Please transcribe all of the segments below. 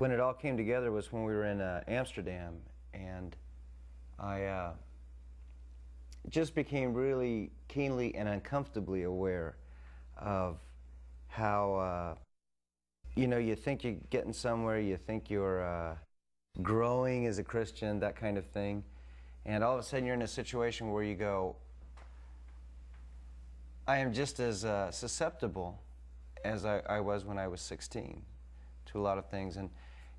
when it all came together was when we were in Amsterdam, and I just became really keenly and uncomfortably aware of how, you know, you think you're getting somewhere, you think you're growing as a Christian, that kind of thing, and all of a sudden you're in a situation where you go, I am just as susceptible as I was when I was 16 to a lot of things,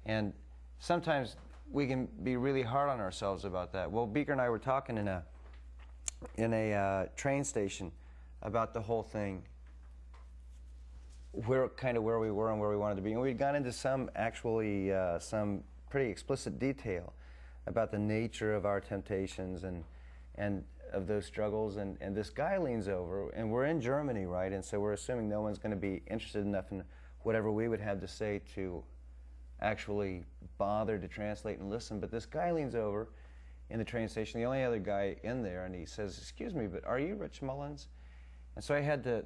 and sometimes we can be really hard on ourselves about that. Well, Beaker and I were talking in a train station about the whole thing, where we were and where we wanted to be, and we'd gone into some pretty explicit detail about the nature of our temptations and of those struggles, and this guy leans over, and we're in Germany, right, and so we're assuming no one's going to be interested enough in whatever we would have to say to actually bother to translate and listen, but this guy leans over in the train station, the only other guy in there, and he says, "Excuse me, but are you Rich Mullins?" And so I had to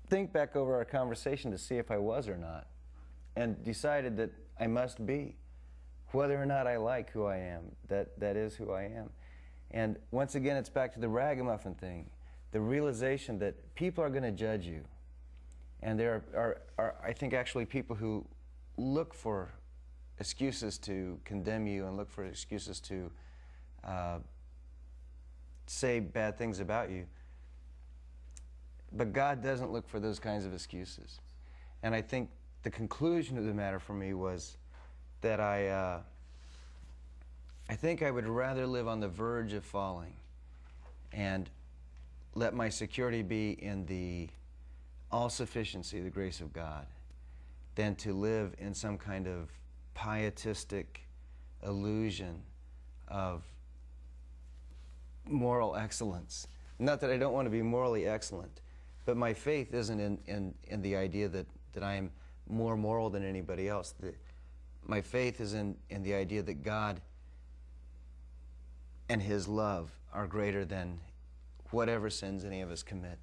think back over our conversation to see if I was or not, and decided that I must be. Whether or not I like who I am, that is who I am. And once again, it's back to the ragamuffin thing, the realization that people are going to judge you. And there are, I think, actually people who look for excuses to condemn you and look for excuses to say bad things about you. But God doesn't look for those kinds of excuses. And I think the conclusion of the matter for me was that I think I would rather live on the verge of falling and let my security be in the all-sufficiency, the grace of God, than to live in some kind of pietistic illusion of moral excellence. Not that I don't want to be morally excellent, but my faith isn't in the idea that I am more moral than anybody else. My faith is in the idea that God and His love are greater than whatever sins any of us commit.